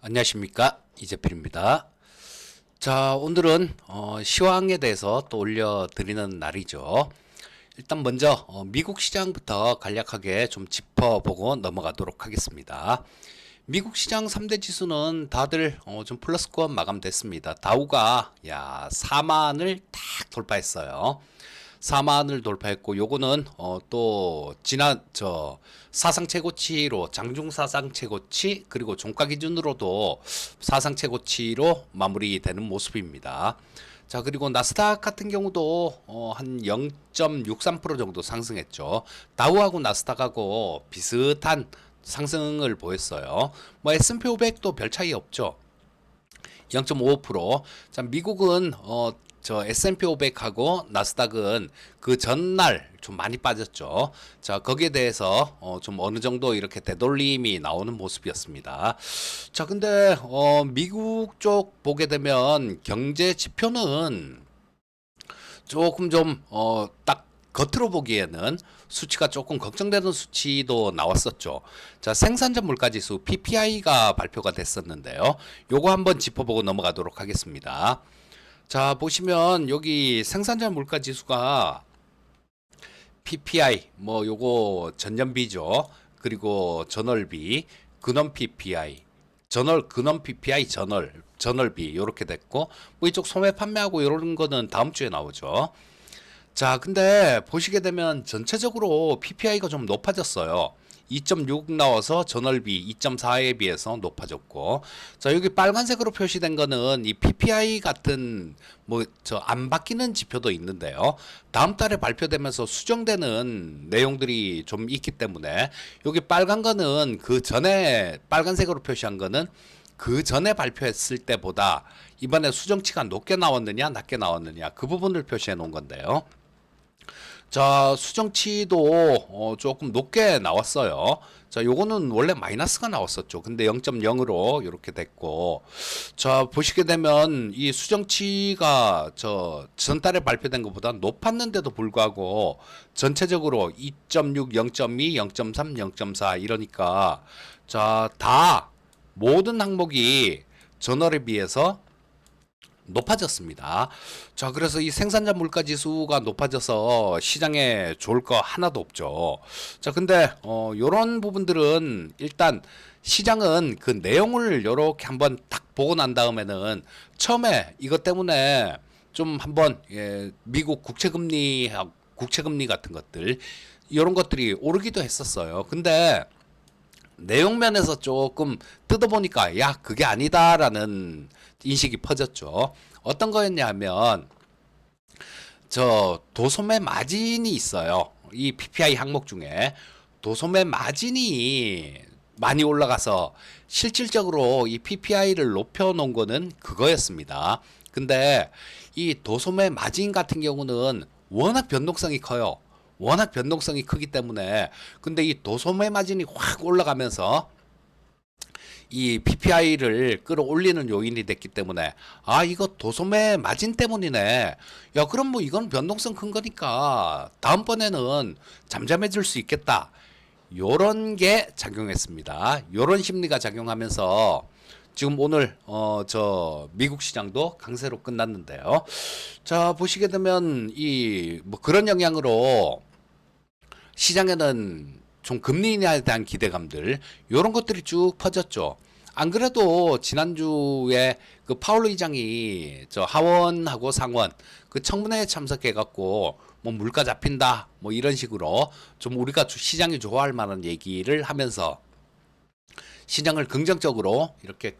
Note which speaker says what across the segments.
Speaker 1: 안녕하십니까, 이재필입니다. 자, 오늘은 시황에 대해서 또 올려드리는 날이죠. 일단 먼저 미국 시장부터 간략하게 좀 짚어보고 넘어가도록 하겠습니다. 미국 시장 3대 지수는 다들 좀 플러스권 마감됐습니다. 다우가 4만을 딱 돌파했어요. 4만을 돌파했고, 요거는 또 지난 사상 최고치로, 장중 사상 최고치, 그리고 종가 기준으로도 사상 최고치로 마무리되는 모습입니다. 자, 그리고 나스닥 같은 경우도 한 0.63% 정도 상승했죠. 다우하고 나스닥하고 비슷한 상승을 보였어요. 뭐 S&P 500도 별 차이 없죠. 0.55%. 자, 미국은 저 S&P 500하고 나스닥은 그 전날 좀 많이 빠졌죠. 자, 거기에 대해서 좀 어느 정도 이렇게 되돌림이 나오는 모습이었습니다. 자, 근데 미국 쪽 보게 되면 경제 지표는 조금 좀 딱 겉으로 보기에는 수치가 조금 걱정되는 수치도 나왔었죠. 자, 생산자 물가지수 PPI가 발표가 됐었는데요. 요거 한번 짚어보고 넘어가도록 하겠습니다. 자, 보시면 여기 생산자 물가 지수가 PPI 뭐 요거 전년비죠. 그리고 전월비, 근원 PPI, 근원 PPI 전월비 요렇게 됐고, 뭐 이쪽 소매 판매하고 요런 거는 다음 주에 나오죠. 자, 근데 보시게 되면 전체적으로 PPI가 좀 높아졌어요. 2.6 나와서 전월비 2.4에 비해서 높아졌고, 자, 여기 빨간색으로 표시된 거는 이 PPI 같은 뭐 안 바뀌는 지표도 있는데요. 다음 달에 발표되면서 수정되는 내용들이 좀 있기 때문에 여기 빨간 거는 그 전에 빨간색으로 표시한 거는 그 전에 발표했을 때보다 이번에 수정치가 높게 나왔느냐 낮게 나왔느냐 그 부분을 표시해 놓은 건데요. 자, 수정치도 조금 높게 나왔어요. 자, 요거는 원래 마이너스가 나왔었죠. 근데 0.0으로 이렇게 됐고, 자, 보시게 되면 이 수정치가 저 전달에 발표된 것보다 높았는데도 불구하고 전체적으로 2.6, 0.2, 0.3, 0.4 이러니까 자, 다 모든 항목이 전월에 비해서 높아졌습니다. 자, 그래서 이 생산자 물가 지수가 높아져서 시장에 좋을 거 하나도 없죠. 자, 근데 요런 부분들은 일단 시장은 그 내용을 요렇게 한번 딱 보고 난 다음에는 처음에 이것 때문에 좀 한번 미국 국채금리 같은 것들 이런 것들이 오르기도 했었어요. 근데 내용 면에서 조금 뜯어보니까 야 그게 아니다라는 인식이 퍼졌죠. 어떤 거였냐 하면 저 도소매 마진이 있어요. 이 PPI 항목 중에 도소매 마진이 많이 올라가서 실질적으로 이 PPI를 높여 놓은 거는 그거였습니다. 근데 이 도소매 마진 같은 경우는 워낙 변동성이 커요. 워낙 변동성이 크기 때문에 근데 이 도소매 마진이 확 올라가면서 이 PPI를 끌어올리는 요인이 됐기 때문에 아 이거 도소매 마진 때문이네. 야 그럼 뭐 이건 변동성 큰 거니까 다음번에는 잠잠해질 수 있겠다. 요런 게 작용했습니다. 요런 심리가 작용하면서 지금 오늘 저 미국 시장도 강세로 끝났는데요. 자 보시게 되면 이 뭐 그런 영향으로 시장에는 좀 금리에 대한 기대감들 이런 것들이 쭉 퍼졌죠. 안 그래도 지난주에 그 파월 의장이 저 하원하고 상원 그 청문회에 참석해 갖고 뭐 물가 잡힌다 뭐 이런 식으로 좀 우리가 시장이 좋아할 만한 얘기를 하면서 시장을 긍정적으로 이렇게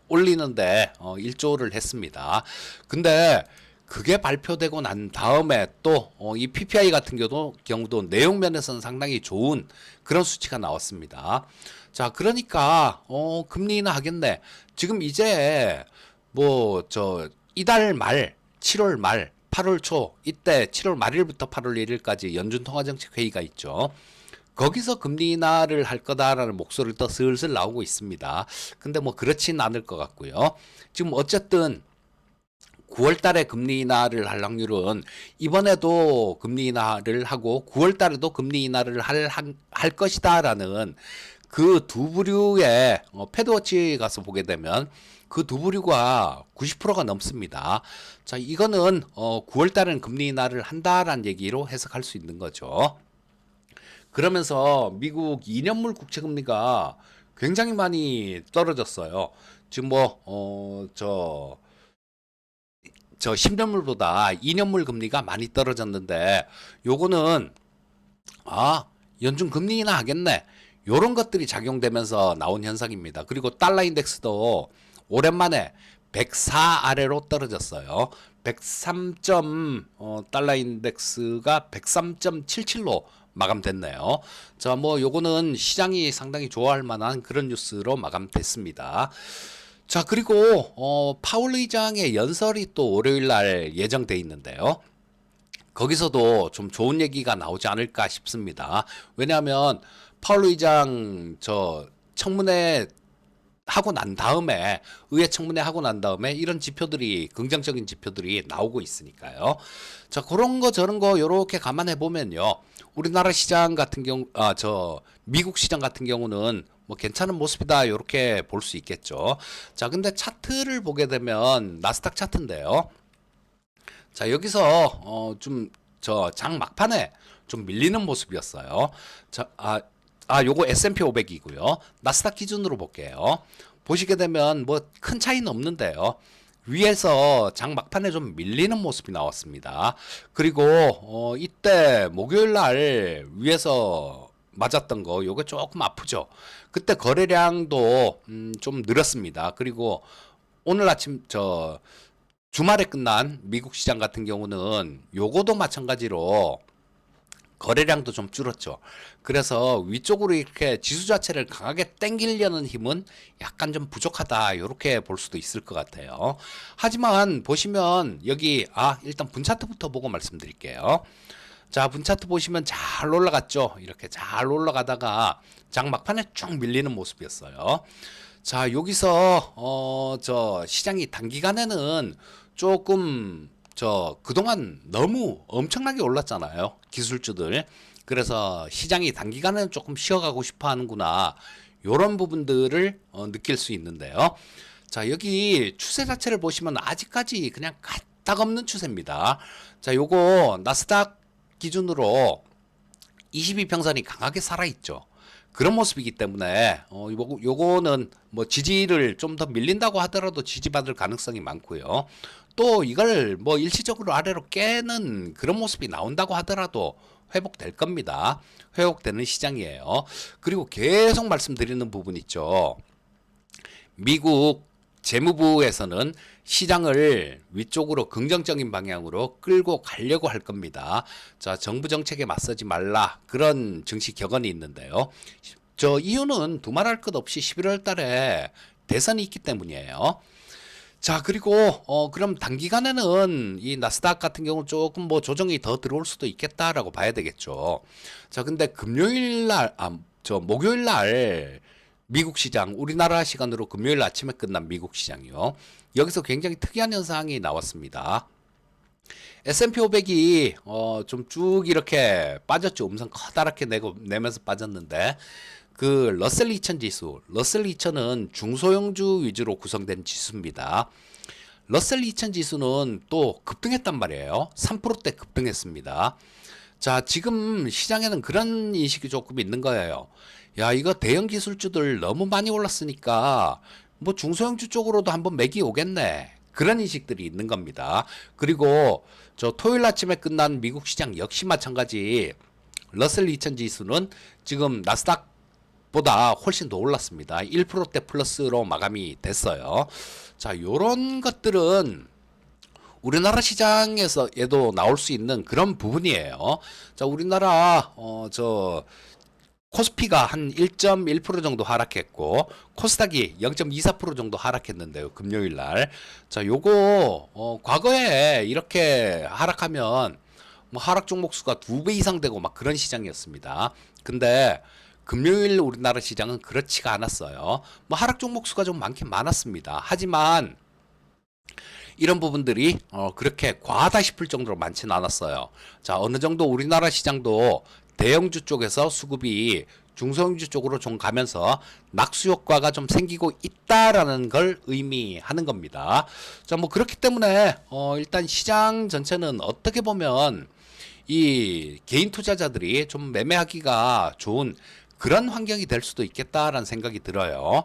Speaker 1: 끌어올리는데 일조를 했습니다. 근데 그게 발표되고 난 다음에 또 이 PPI 같은 경우도 내용 면에서는 상당히 좋은 그런 수치가 나왔습니다. 자, 그러니까 금리 인하 하겠네. 지금 이제 뭐 저 이달 말, 7월 말, 8월 초 이때 7월 말일부터 8월 1일까지 연준 통화정책 회의가 있죠. 거기서 금리 인하를 할 거다라는 목소리도 슬슬 나오고 있습니다. 근데 뭐 그렇진 않을 것 같고요. 지금 어쨌든 9월 달에 금리 인하를 할 확률은 이번에도 금리 인하를 하고 9월 달에도 금리 인하를 할 것이다라는 그 두 부류의 패드워치 가서 보게 되면 그 두 부류가 90%가 넘습니다. 자, 이거는 9월 달에는 금리 인하를 한다라는 얘기로 해석할 수 있는 거죠. 그러면서 미국 2년물 국채 금리가 굉장히 많이 떨어졌어요. 지금 저 10년물보다 2년물 금리가 많이 떨어졌는데 요거는 연준 금리 인하 하겠네. 요런 것들이 작용되면서 나온 현상입니다. 그리고 달러 인덱스도 오랜만에 104 아래로 떨어졌어요. 103. 달러 인덱스가 103.77로 마감됐네요. 자, 요거는 시장이 상당히 좋아할 만한 그런 뉴스로 마감됐습니다. 자, 그리고 파월 의장의 연설이 또 월요일 날 예정돼 있는데요. 거기서도 좀 좋은 얘기가 나오지 않을까 싶습니다. 왜냐하면 파월 의장 청문회 하고 난 다음에 의회 청문회 하고 난 다음에 이런 지표들이 긍정적인 지표들이 나오고 있으니까요. 자, 그런 거 저런 거 요렇게 감안해 보면요. 우리나라 시장 같은 경우 미국 시장 같은 경우는 괜찮은 모습이다 요렇게 볼 수 있겠죠. 자, 근데 차트를 보게 되면 나스닥 차트인데요. 자, 여기서 장 막판에 좀 밀리는 모습이었어요. 자, 요거 S&P 500이고요. 나스닥 기준으로 볼게요. 보시게 되면 큰 차이는 없는데요. 위에서 장 막판에 좀 밀리는 모습이 나왔습니다. 그리고 이때 목요일 날 위에서 맞았던 거 요게 조금 아프죠. 그때 거래량도 좀 늘었습니다. 그리고 오늘 아침 주말에 끝난 미국 시장 같은 경우는 요거도 마찬가지로 거래량도 좀 줄었죠. 그래서 위쪽으로 이렇게 지수 자체를 강하게 당기려는 힘은 약간 좀 부족하다 이렇게 볼 수도 있을 것 같아요. 하지만 보시면 여기 일단 분차트부터 보고 말씀드릴게요. 자, 분차트 보시면 잘 올라갔죠. 이렇게 잘 올라가다가 장 막판에 쭉 밀리는 모습이었어요. 자, 여기서 시장이 단기간에는 조금 그동안 너무 엄청나게 올랐잖아요. 기술주들. 그래서 시장이 단기간에는 조금 쉬어가고 싶어 하는구나. 요런 부분들을 느낄 수 있는데요. 자, 여기 추세 자체를 보시면 아직까지 그냥 까딱없는 추세입니다. 자, 요거 나스닥 기준으로 22평선이 강하게 살아있죠. 그런 모습이기 때문에 요거는 지지를 좀 더 밀린다고 하더라도 지지받을 가능성이 많고요. 또 이걸 일시적으로 아래로 깨는 그런 모습이 나온다고 하더라도 회복될 겁니다. 회복되는 시장이에요. 그리고 계속 말씀드리는 부분 있죠. 미국 재무부에서는 시장을 위쪽으로 긍정적인 방향으로 끌고 가려고 할 겁니다. 자, 정부 정책에 맞서지 말라 그런 증시 격언이 있는데요. 이유는 두말할 것 없이 11월 달에 대선이 있기 때문이에요. 자, 그리고 그럼 단기간에는 이 나스닥 같은 경우 조금 조정이 더 들어올 수도 있겠다라고 봐야 되겠죠. 자, 근데 목요일 날 미국 시장, 우리나라 시간으로 금요일 아침에 끝난 미국 시장이요. 여기서 굉장히 특이한 현상이 나왔습니다. S&P 500이 좀 쭉 이렇게 빠졌죠. 음선 커다랗게 내면서 빠졌는데 그 러셀 2000 지수, 러셀 2000은 중소형주 위주로 구성된 지수입니다. 러셀 2000 지수는 또 급등했단 말이에요. 3%대 급등했습니다. 자, 지금 시장에는 그런 인식이 조금 있는 거예요. 야, 이거 대형 기술주들 너무 많이 올랐으니까 중소형주 쪽으로도 한번 맥이 오겠네. 그런 인식들이 있는 겁니다. 그리고 토요일 아침에 끝난 미국 시장 역시 마찬가지 러셀 2000 지수는 지금 나스닥보다 훨씬 더 올랐습니다. 1%대 플러스로 마감이 됐어요. 자, 요런 것들은 우리나라 시장에서도 나올 수 있는 그런 부분이에요. 자, 우리나라 코스피가 한 1.1% 정도 하락했고 코스닥이 0.24% 정도 하락했는데요. 금요일 날. 자, 요거 과거에 이렇게 하락하면 하락 종목 수가 2배 이상 되고 막 그런 시장이었습니다. 근데 금요일 우리나라 시장은 그렇지가 않았어요. 하락 종목 수가 좀 많긴 많았습니다. 하지만 이런 부분들이 그렇게 과하다 싶을 정도로 많지는 않았어요. 자, 어느 정도 우리나라 시장도 대형주 쪽에서 수급이 중소형주 쪽으로 좀 가면서 낙수 효과가 좀 생기고 있다라는 걸 의미하는 겁니다. 자, 뭐 그렇기 때문에 일단 시장 전체는 어떻게 보면 이 개인 투자자들이 좀 매매하기가 좋은 그런 환경이 될 수도 있겠다라는 생각이 들어요.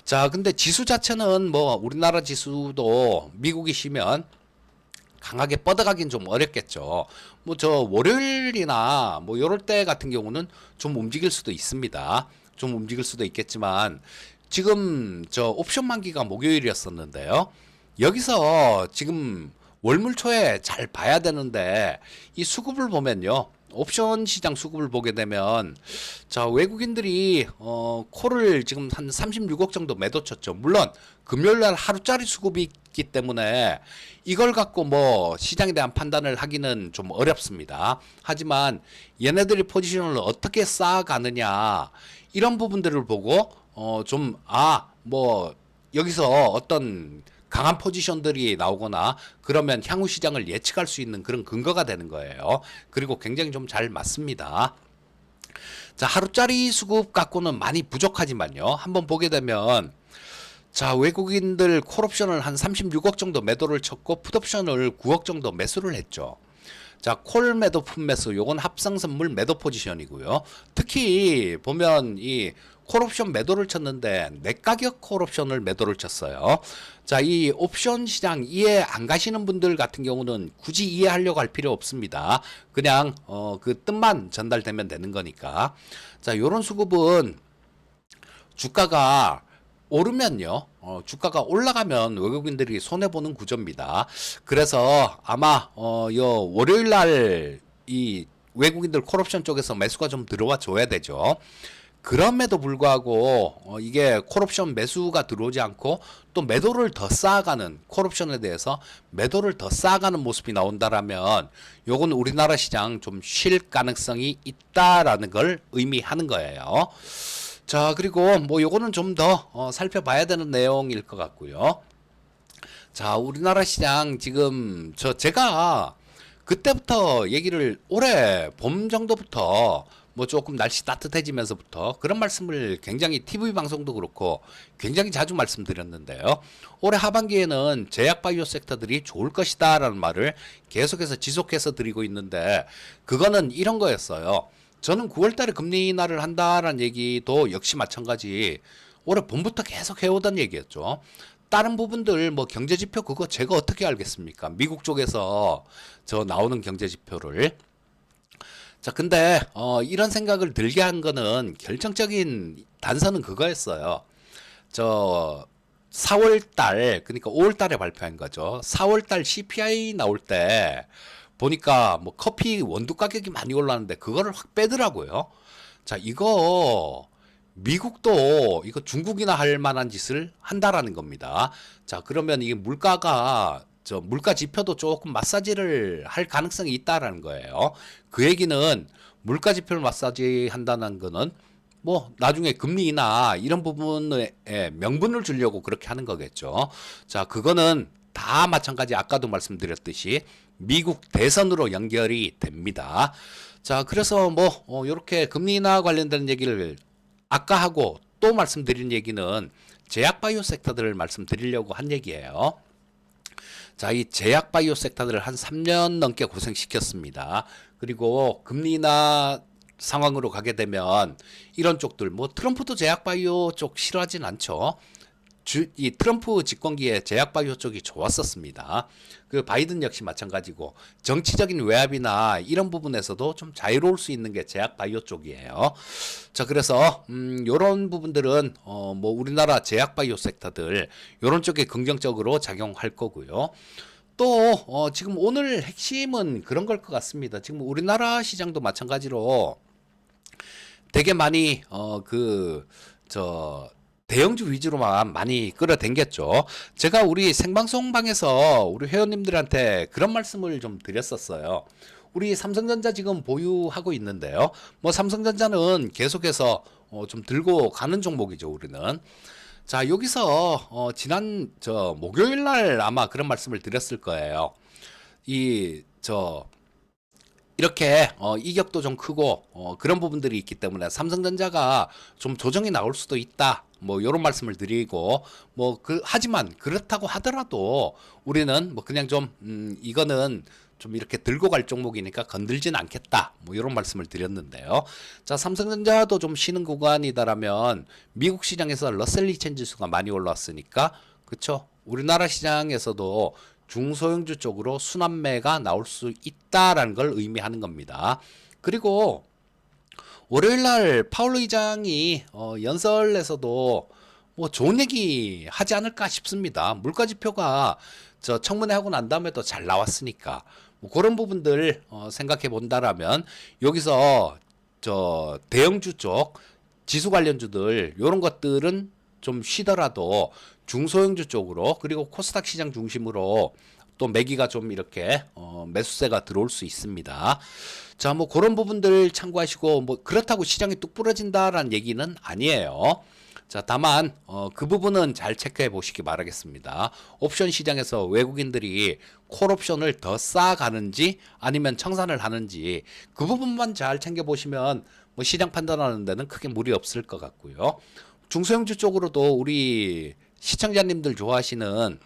Speaker 1: 자, 근데 지수 자체는 뭐 우리나라 지수도 미국이시면 강하게 뻗어가긴 좀 어렵겠죠. 뭐 저 월요일이나 뭐 요럴 때 같은 경우는 좀 움직일 수도 있습니다. 좀 움직일 수도 있겠지만 지금 저 옵션 만기가 목요일이었었는데요. 여기서 지금 월물 초에 잘 봐야 되는데 이 수급을 보면요. 옵션 시장 수급을 보게 되면 자 외국인들이 콜을 지금 한 36억 정도 매도 쳤죠. 물론 금요일 날 하루짜리 수급이 있기 때문에 이걸 갖고 뭐 시장에 대한 판단을 하기는 좀 어렵습니다. 하지만 얘네들이 포지션을 어떻게 쌓아가느냐 이런 부분들을 보고 뭐 여기서 어떤 강한 포지션들이 나오거나 그러면 향후 시장을 예측할 수 있는 그런 근거가 되는 거예요. 그리고 굉장히 좀 잘 맞습니다. 자, 하루짜리 수급 갖고는 많이 부족하지만요. 한번 보게 되면 자, 외국인들 콜옵션을 한 36억 정도 매도를 쳤고 풋옵션을 9억 정도 매수를 했죠. 자, 콜 매도 풋 매수 요건 합성 선물 매도 포지션이고요. 특히 보면 이 콜옵션 매도를 쳤는데 내가격 콜옵션을 매도를 쳤어요. 자, 이 옵션 시장 이해 안 가시는 분들 같은 경우는 굳이 이해하려고 할 필요 없습니다. 그냥 그 뜻만 전달되면 되는 거니까. 자, 요런 수급은 주가가 오르면요. 주가가 올라가면 외국인들이 손해보는 구조입니다. 그래서 아마 요 월요일 날 이 외국인들 콜옵션 쪽에서 매수가 좀 들어와 줘야 되죠. 그럼에도 불구하고 이게 콜옵션 매수가 들어오지 않고 또 매도를 더 쌓아가는 콜옵션에 대해서 매도를 더 쌓아가는 모습이 나온다라면 요건 우리나라 시장 좀 쉴 가능성이 있다라는 걸 의미하는 거예요. 자, 그리고 뭐 요거는 좀 더 살펴봐야 되는 내용일 것 같고요. 자, 우리나라 시장 지금 제가 그때부터 얘기를 올해 봄 정도부터 뭐 조금 날씨 따뜻해지면서부터 그런 말씀을 굉장히 TV 방송도 그렇고 굉장히 자주 말씀드렸는데요. 올해 하반기에는 제약 바이오 섹터들이 좋을 것이다라는 말을 계속해서 지속해서 드리고 있는데 그거는 이런 거였어요. 저는 9월 달에 금리 인하를 한다라는 얘기도 역시 마찬가지 올해 봄부터 계속 해오던 얘기였죠. 다른 부분들 뭐 경제 지표 그거 제가 어떻게 알겠습니까? 미국 쪽에서 저 나오는 경제 지표를. 자, 근데 이런 생각을 들게 한 거는 결정적인 단서는 그거였어요. 저 4월 달 그러니까 5월 달에 발표한 거죠. 4월 달 CPI 나올 때 보니까 뭐 커피 원두 가격이 많이 올랐는데 그거를 확 빼더라고요. 자, 이거 미국도 이거 중국이나 할 만한 짓을 한다라는 겁니다. 자, 그러면 이게 물가가 물가 지표도 조금 마사지를 할 가능성이 있다라는 거예요. 그 얘기는 물가 지표를 마사지 한다는 거는 뭐 나중에 금리나 이런 부분에 명분을 주려고 그렇게 하는 거겠죠. 자, 그거는 다 마찬가지 아까도 말씀드렸듯이 미국 대선으로 연결이 됩니다. 자, 그래서 뭐 이렇게 금리 인하 관련된 얘기를 아까 하고 또 말씀드린 얘기는 제약 바이오 섹터들을 말씀드리려고 한 얘기예요. 자, 이 제약 바이오 섹터들을 한 3년 넘게 고생시켰습니다. 그리고 금리 인하 상황으로 가게 되면 이런 쪽들 뭐 트럼프도 제약 바이오 쪽 싫어하진 않죠. 이 트럼프 집권기에 제약 바이오 쪽이 좋았었습니다. 그 바이든 역시 마찬가지고 정치적인 외압이나 이런 부분에서도 좀 자유로울 수 있는 게 제약 바이오 쪽이에요. 자, 그래서 요런 부분들은 뭐 우리나라 제약 바이오 섹터들 요런 쪽에 긍정적으로 작용할 거고요. 또 지금 오늘 핵심은 그런 걸 것 같습니다. 지금 우리나라 시장도 마찬가지로 되게 많이 대형주 위주로만 많이 끌어당겼죠. 제가 우리 생방송방에서 우리 회원님들한테 그런 말씀을 좀 드렸었어요. 우리 삼성전자 지금 보유하고 있는데요. 뭐 삼성전자는 계속해서 좀 들고 가는 종목이죠, 우리는. 자, 여기서 지난 목요일 날 아마 그런 말씀을 드렸을 거예요. 이 이렇게 이격도 좀 크고 그런 부분들이 있기 때문에 삼성전자가 좀 조정이 나올 수도 있다. 뭐 이런 말씀을 드리고 하지만 그렇다고 하더라도 우리는 뭐 그냥 좀 이거는 좀 이렇게 들고 갈 종목이니까 건들진 않겠다. 뭐 이런 말씀을 드렸는데요. 자, 삼성전자도 좀 쉬는 구간이다라면 미국 시장에서 러셀 2000 지수가 많이 올라왔으니까 그쵸? 우리나라 시장에서도 중소형주 쪽으로 순환매가 나올 수 있다라는 걸 의미하는 겁니다. 그리고 월요일 날 파월 의장이 연설에서도 뭐 좋은 얘기 하지 않을까 싶습니다. 물가 지표가 저 청문회 하고 난 다음에도 잘 나왔으니까 뭐 그런 부분들 생각해 본다라면 여기서 저 대형주 쪽 지수 관련주들 이런 것들은 좀 쉬더라도 중소형주 쪽으로 그리고 코스닥 시장 중심으로 또 매기가 좀 이렇게 매수세가 들어올 수 있습니다. 자, 뭐 그런 부분들 참고하시고 뭐 그렇다고 시장이 뚝 부러진다라는 얘기는 아니에요. 자, 다만 그 부분은 잘 체크해 보시기 바라겠습니다. 옵션 시장에서 외국인들이 콜 옵션을 더 쌓아가는지 아니면 청산을 하는지 그 부분만 잘 챙겨 보시면 뭐 시장 판단하는 데는 크게 무리 없을 것 같고요. 중소형주 쪽으로도 우리 시청자님들 좋아하시는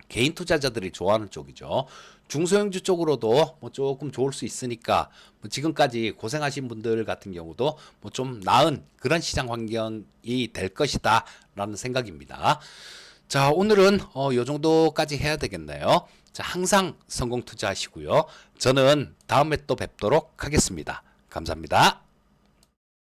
Speaker 1: 개인 투자자들이 좋아하는 쪽이죠. 중소형주 쪽으로도 뭐 조금 좋을 수 있으니까 뭐 지금까지 고생하신 분들 같은 경우도 뭐 좀 나은 그런 시장 환경이 될 것이다 라는 생각입니다. 자, 오늘은 요 정도까지 해야 되겠네요. 자, 항상 성공 투자하시고요. 저는 다음에 또 뵙도록 하겠습니다. 감사합니다.